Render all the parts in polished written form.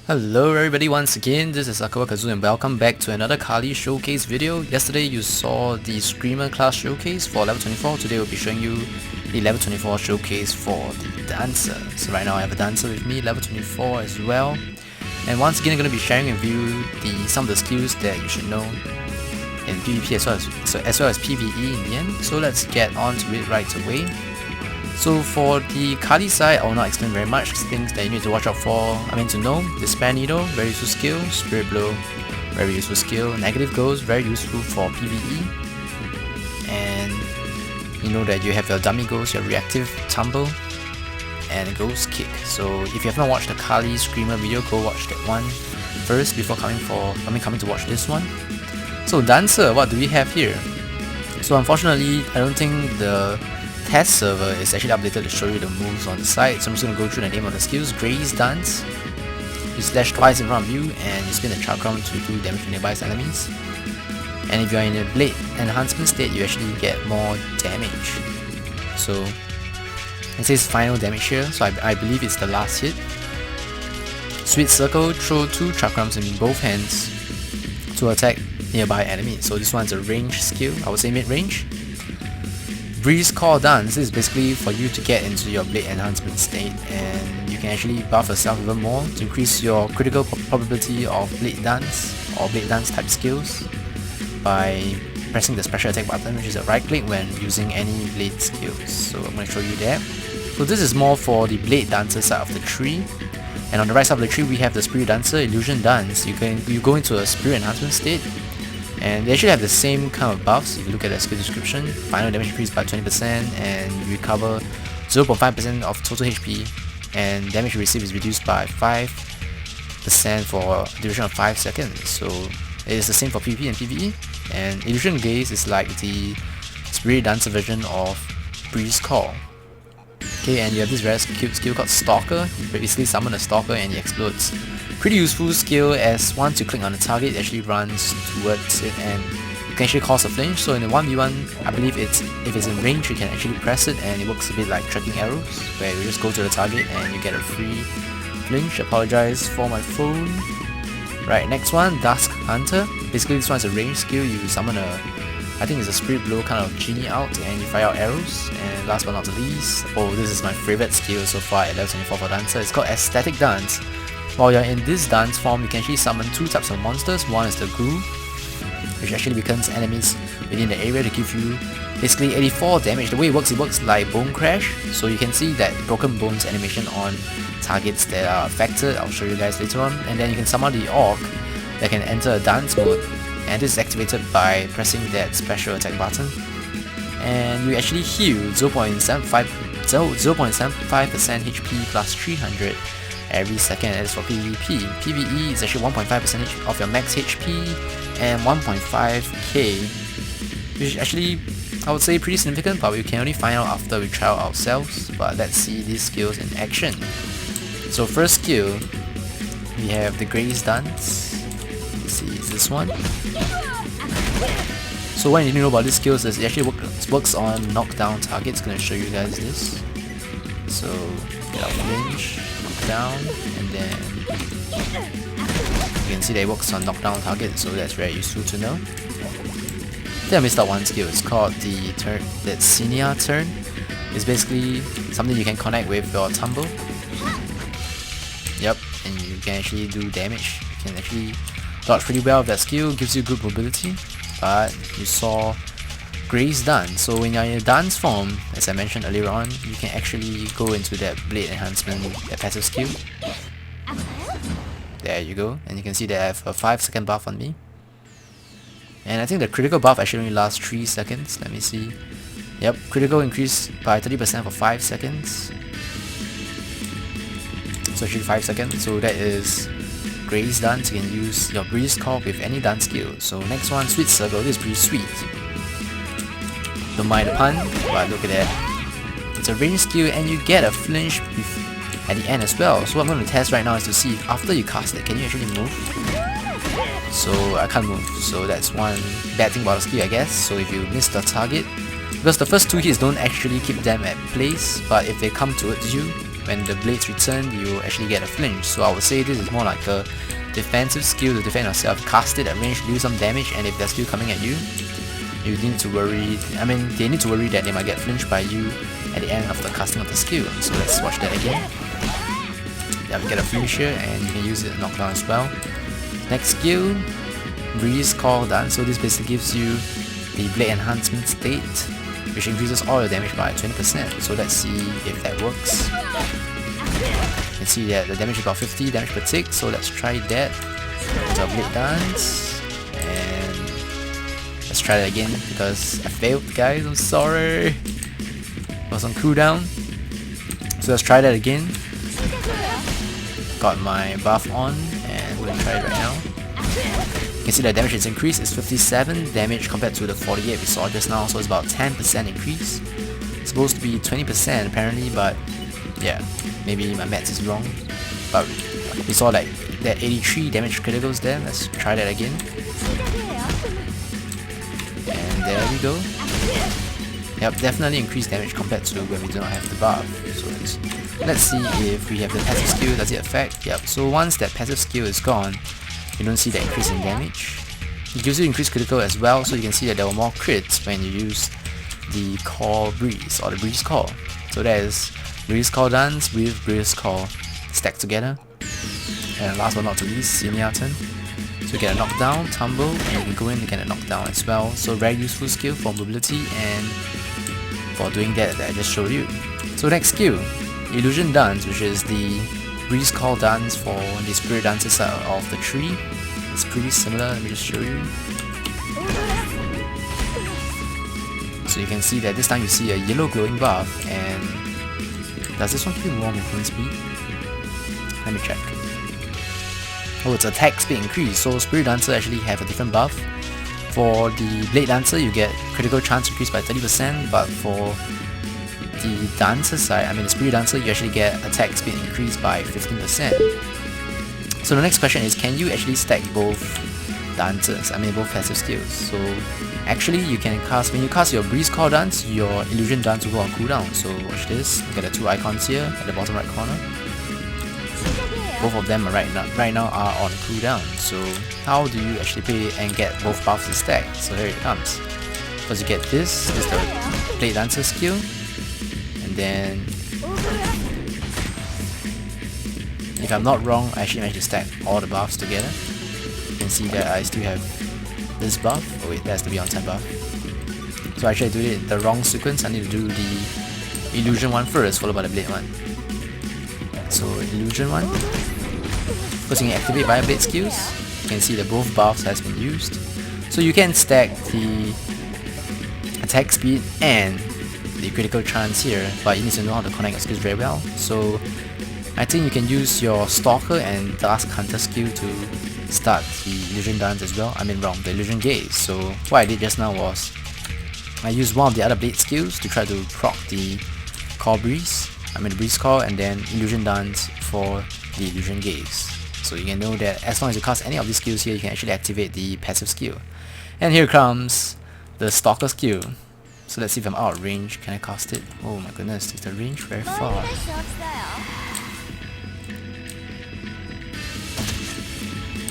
Hello everybody, once again, this is AikawaKazu and welcome back to another Kali showcase video. Yesterday you saw the Screamer class showcase for level 24, today we'll be showing you the level 24 showcase for the Dancer. So right now I have a Dancer with me, level 24 as well. And once again I'm going to be sharing with you some of the skills that you should know in PvP as well as PvE in the end. So let's get on to it right away. So for the Kali side, I will not explain very much things that you need to watch out for. To know, Despair Needle, very useful skill, Spirit Blow, very useful skill, Negative Ghost, very useful for PvE. And you know that you have your Dummy Ghost, your Reactive Tumble, and Ghost Kick. So if you have not watched the Kali Screamer video, go watch that one first before coming to watch this one. So Dancer, what do we have here? So unfortunately, I don't think the test server is actually updated to show you the moves on the side, so I'm just going to go through the name of the skills. Graze Dance, you slash twice in front of you and you spin the chakram to do damage to nearby enemies. And if you are in a blade enhancement state, you actually get more damage. So it says final damage here, so I believe it's the last hit. Sweet Circle, throw 2 chakrams in both hands to attack nearby enemies. So this one's a range skill, I would say mid-range. Breeze Core Dance is basically for you to get into your blade enhancement state, and you can actually buff yourself even more to increase your critical probability of blade dance or blade dance type skills by pressing the special attack button, which is a right click when using any blade skills. So I'm going to show you that. So this is more for the blade dancer side of the tree, and on the right side of the tree we have the Spirit Dancer, Illusion Dance. You go into a spirit enhancement state, and they actually have the same kind of buffs. If you look at the skill description, final damage increased by 20% and you recover 0.5% of total HP, and damage you receive is reduced by 5% for a duration of 5 seconds. So it is the same for PvP and PvE. And Illusion Gaze is like the Spirit Dancer version of Breeze Call. Okay, and you have this very cute skill called Stalker. You basically summon a Stalker and he explodes. Pretty useful skill, as once you click on the target, it actually runs towards it and you can actually cause a flinch. So in the 1v1, I believe if it's in range, you can actually press it and it works a bit like tracking arrows, where you just go to the target and you get a free flinch. Apologize for my phone. Right, next one, Dusk Hunter. Basically this one's a range skill. You summon I think it's a Spirit Blow kind of genie out and you fire out arrows. And last but not the least, this is my favorite skill so far at level 24 for Dancer. It's called Aesthetic Dance. While you're in this dance form, you can actually summon 2 types of monsters. One is the Guru, which actually becomes enemies within the area to give you basically 84 damage. The way it works like Bone Crash. So you can see that broken bones animation on targets that are affected. I'll show you guys later on. And then you can summon the Orc that can enter a dance mode, and this is activated by pressing that special attack button. And you actually heal 0.75% HP plus 300 every second. As for PvP, PvE is actually 1.5% of your max HP and 1.5k, which is actually, I would say, pretty significant, but we can only find out after we try out ourselves. But let's see these skills in action. So first skill, we have the Graze Dance. Let's see, it's this one. So what you need to know about these skills is it actually works on knockdown targets. Gonna show you guys this. So get out range, down, and then you can see that it works on knockdown targets, so that's very useful to know. Then I missed out one skill. It's called the turn. That Senior Turn. It's basically something you can connect with your Tumble. Yep, and you can actually do damage. You can actually dodge pretty well with that skill. Gives you good mobility. But you saw Graze Dance. So when you're in a dance form, as I mentioned earlier on, you can actually go into that blade enhancement, that passive skill. There you go, and you can see that I have a 5-second buff on me. And I think the critical buff actually only lasts 3 seconds. Let me see. Yep, critical increased by 30% for 5 seconds. So actually 5 seconds. So that is Graze Dance. You can use your Breeze Core with any dance skill. So next one, Sweet Circle. This is pretty sweet. Don't mind the pun, but look at that. It's a range skill and you get a flinch at the end as well. So what I'm going to test right now is to see if after you cast it, can you actually move? So I can't move, so that's one bad thing about the skill, I guess. So if you miss the target, because the first 2 hits don't actually keep them at place, but if they come towards you, when the blades return, you actually get a flinch. So I would say this is more like a defensive skill to defend yourself. Cast it at range, do some damage, and if they're still coming at you, you need to worry. They need to worry that they might get flinched by you at the end of the casting of the skill. So let's watch that again. Yeah, we get a flinch here, and you can use it to knock down as well. Next skill, Breeze Call Dance. So this basically gives you the blade enhancement state, which increases all your damage by 20%. So let's see if that works. You can see that the damage is about 50 damage per tick, so let's try that. So blade dance, and let's try that again because I failed, guys. I'm sorry. It was on cooldown. So let's try that again. Got my buff on, and we're gonna try it right now. You can see the damage is increased. It's 57 damage compared to the 48 we saw just now, so it's about 10% increase. It's supposed to be 20% apparently, but yeah, maybe my maths is wrong. But we saw like that 83 damage criticals there. Let's try that again. And there we go. Yep, definitely increased damage compared to when we do not have the buff. So let's see if we have the passive skill. Does it affect? Yep. So once that passive skill is gone, you don't see the increase in damage. It gives you increased critical as well, so you can see that there were more crits when you use the Call Breeze or the Breeze Call. So that is Breeze Call Dance with Breeze Call stacked together. And last but not least, Seniaton. So you get a knockdown, tumble, and you can go in to get a knockdown as well. So very useful skill for mobility and for doing that I just showed you. So next skill, Illusion Dance, which is the Breeze Call Dance for the Spirit Dancer side of the tree. It's pretty similar, let me just show you. So you can see that this time you see a yellow glowing buff, and does this one give you more movement speed? Let me check. Oh, it's attack speed increase, so Spirit Dancer actually have a different buff. For the Blade Dancer you get critical chance increased by 30%, but for the Dancer side, the Spirit Dancer, you actually get attack speed increased by 15%. So the next question is, can you actually stack both dancers, both passive skills? So actually you can cast, when you cast your Breeze Call Dance, your Illusion Dance will go on cooldown. So watch this, look at the two icons here at the bottom right corner. Both of them are right now are on cooldown. So how do you actually play and get both buffs to stack? So here it comes. First you get this is the Blade Dancer skill, and then if I'm not wrong, I actually managed to stack all the buffs together. You can see that I still have this buff. Oh wait, that has to be on time buff. So actually I did it in the wrong sequence. I need to do the Illusion one first, followed by the Blade one. So Illusion one. First you can activate by Blade skills. You can see that both buffs has been used. So you can stack the attack speed and the critical chance here, but you need to know how to connect your skills very well. So I think you can use your Stalker and Dusk Hunter skill to start the Illusion Dance as well. The Illusion Gaze. So what I did just now was I used one of the other Blade skills to try to proc the Call Breeze, the Breeze Call, and then Illusion Dance for the Illusion Gaze. So you can know that as long as you cast any of these skills here, you can actually activate the passive skill. And here comes the Stalker skill. So let's see if I'm out of range. Can I cast it? Oh my goodness, is the range very far?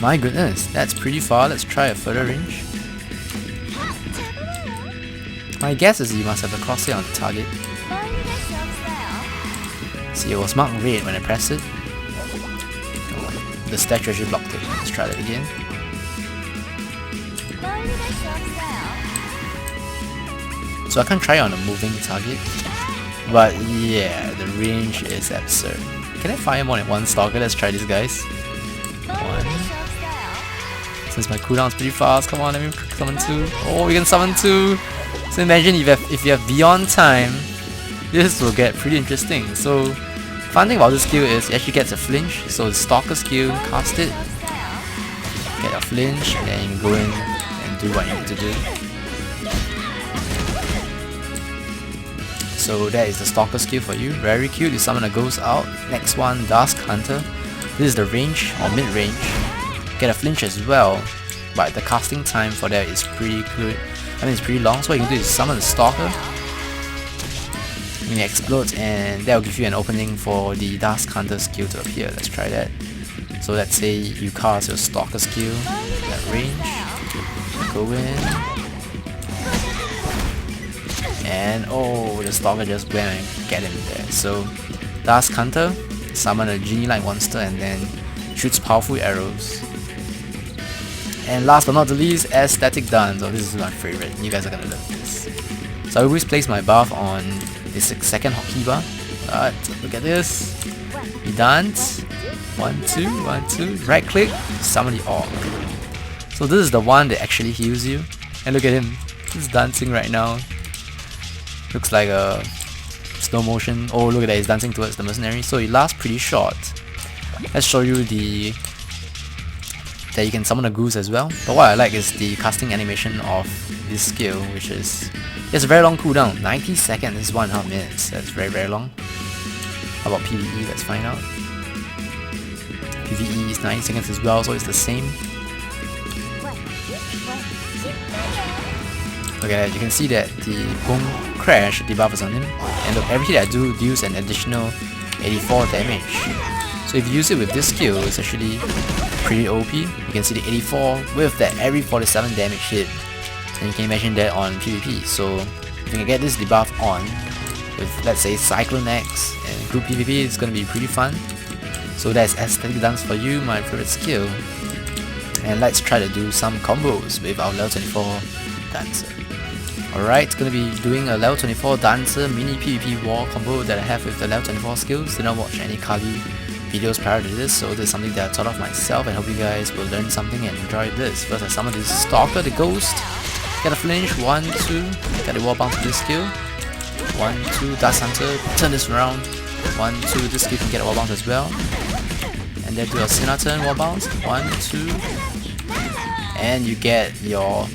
My goodness, that's pretty far. Let's try a further range. My guess is you must have a crosshair on the target. See, it was marked red when I pressed it. The statue actually blocked it. Let's try that again. So I can't try on a moving target, but yeah, the range is absurd. Can I fire more than one Stalker? Let's try this, guys. One. Since my cooldown is pretty fast, come on, let me summon two. Oh, we can summon two! So imagine if you have Beyond Time, this will get pretty interesting. So fun thing about this skill is it actually gets a flinch. So the Stalker skill, cast it, get a flinch, and then you can go in and do what you need to do. So that is the Stalker skill for you. Very cute. You summon a ghost out. Next one, Dusk Hunter. This is the range or mid range. Get a flinch as well, but the casting time for that is pretty good. It's pretty long. So what you can do is summon the Stalker, Mini explodes, and that will give you an opening for the Dusk Hunter skill to appear. Let's try that. So let's say you cast your Stalker skill at range, go in, and oh, the Stalker just went and get him there. So Dusk Hunter, summon a genie-like monster and then shoots powerful arrows. And last but not the least, Aesthetic Dance. Oh, this is my favorite. You guys are gonna love this. So I always place my buff on the second hotkey bar. But look at this. You dance. 1, 2, 1, 2. Right click, summon the orc. So this is the one that actually heals you. And look at him. He's dancing right now. Looks like a slow motion. Oh, look at that. He's dancing towards the mercenary. So it lasts pretty short. Let's show you that you can summon a goose as well. But what I like is the casting animation of this skill, which is it's a very long cooldown. 90 seconds is 1.5 minutes. That's very long. How about PVE? Let's find out. PVE is 90 seconds as well, so it's the same. Look at that, you can see that the Boom Crash debuff is on him, and look, every hit I do deals an additional 84 damage. So if you use it with this skill, it's actually pretty OP. You can see the 84 with that every 47 damage hit, and you can imagine that on PvP. So if you can get this debuff on with, let's say, TeknoAXE and group PvP, it's gonna be pretty fun. So that's Aesthetic Dance for you, my favorite skill. And let's try to do some combos with our level 24 Dancer. Alright, gonna be doing a level 24 Dancer mini PvP war combo that I have with the level 24 skills. Did not watch any Kali videos prior to this, so this is something that I thought of myself, and hope you guys will learn something and enjoy this. First I summon this Stalker, the Ghost. Get a flinch, 1, 2, get the wall bounce with this skill. 1, 2, Dusk Hunter, turn this around. 1, 2, this skill can get a wall bounce as well. And then do a Sinner turn, wall bounce. 1, 2, and you get your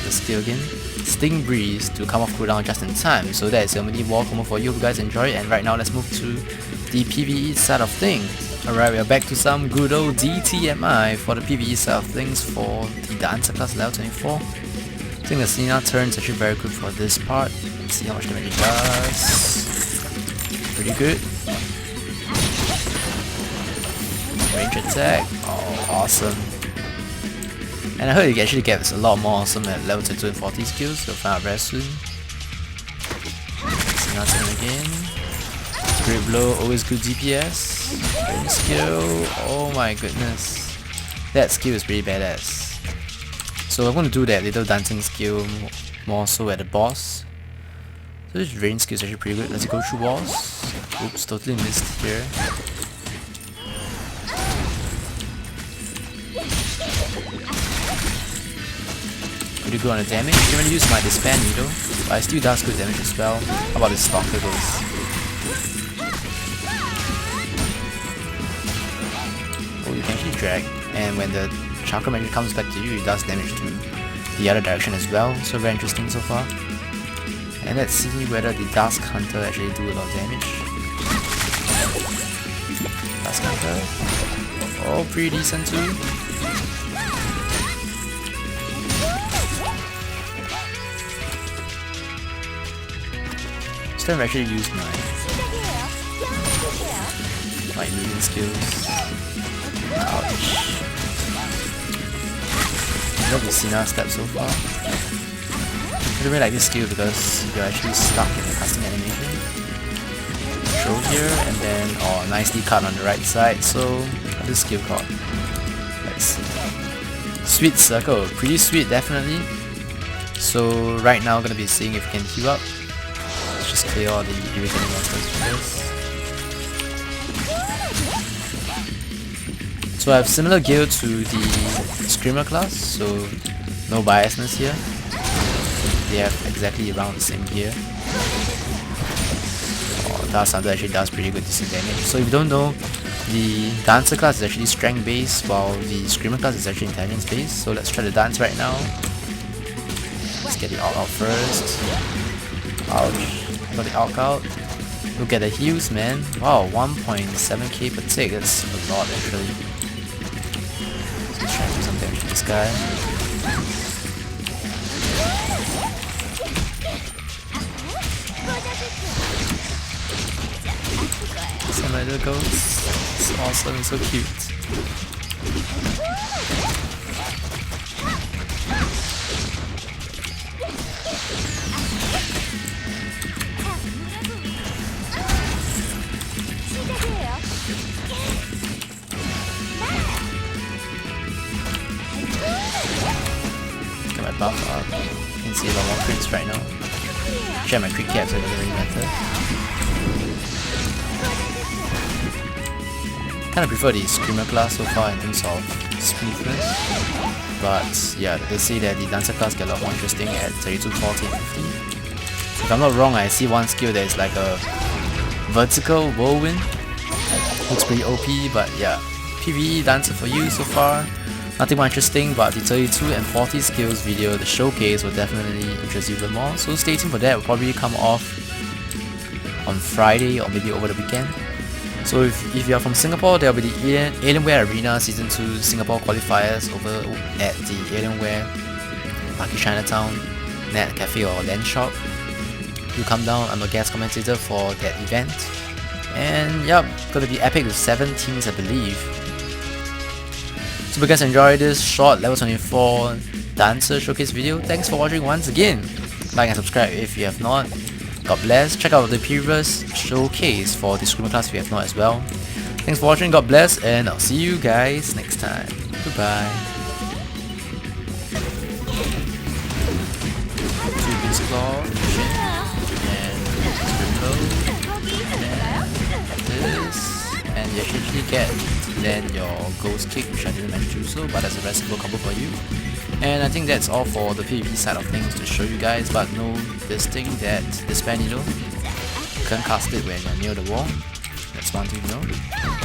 the skill again, Sting Breeze, to come off cooldown just in time. So that is a mini wall combo for you. Hope you guys enjoy it. And right now let's move to the PvE side of things. Alright, we are back to some good old DTMI for the PvE side of things for the Dancer class level 24. I think the Sinner turn is actually very good for this part. Let's see how much damage it does. Pretty good. Range attack. Oh, awesome. And I heard it actually gets a lot more awesome at level 22 and 40 skills, so we'll find out very soon. Sinner turn again. Great Blow, always good DPS. Range skill, oh my goodness. That skill is pretty badass. So I'm going to do that little dancing skill more so at the boss. So this range skill is actually pretty good. Let's go through walls. Oops, totally missed here. Pretty good on the damage. I didn't really use my Despair Needle, but it still does good damage as well. How about this Stalker goes? Oh, you can actually drag, and when the Chakra Magic comes back to you, it does damage to the other direction as well. So very interesting so far. And let's see whether the Dusk Hunter actually do a lot of damage. Dusk Hunter. Oh, pretty decent too. This time I actually use my moving skills. Ouch. I love the Sinner step so far. I really like this skill because you're actually stuck in the casting animation. Throw here and then nicely cut on the right side. So what's this skill called? Let's see. Sweet Circle, pretty sweet definitely. So right now I'm gonna be seeing if we can heal up. Let's just clear all the irritating monsters first. So I have similar gear to the Screamer class, so no biasness here. They have exactly around the same gear. Dusk Hunter actually does pretty good decent damage. So if you don't know, the Dancer class is actually strength based, while the Screamer class is actually intelligence based. So let's try to dance right now. Let's get the Orc out first. Ouch. Got the Orc out. Look at the heals, man. Wow, 1.7k per tick. That's a lot actually. So let's try to do some damage to this guy. my little ghost. It's awesome, it's so cute. Get my buff up. You can see a lot more crits right now. Share my crit cap so it doesn't really matter. Kinda prefer the Screamer class so far in terms of smoothness. But yeah, they say that the Dancer class get a lot more interesting at 32, 40, and 50. If I'm not wrong, I see one skill that is like a vertical whirlwind. Looks pretty OP, but yeah. PVE Dancer for you so far. Nothing more interesting, but the 32 and 40 skills video, the showcase, will definitely interest you a bit more. So stay tuned for that. It will probably come off on Friday or maybe over the weekend. So if you are from Singapore, there will be the Alienware Arena Season 2 Singapore qualifiers over at the Alienware Market Chinatown Net Cafe or LAN Shop. You come down, I'm a guest commentator for that event. And yep, gonna be epic with 7 teams I believe. So if you guys enjoyed this short level 24 Dancer showcase video, thanks for watching once again. Like and subscribe if you have not. God bless. Check out the previous showcase for the Screamer class if you have not as well. Thanks for watching, God bless, and I'll see you guys next time. Goodbye. 2 Beatz Claw, and this, and you actually get then your Ghost Kick, which I didn't manage to do so, but that's a reciprocal combo for you. And I think that's all for the PvP side of things to show you guys, but know this thing that the Spare Needle, you can't cast it when you're near the wall. That's one thing to know.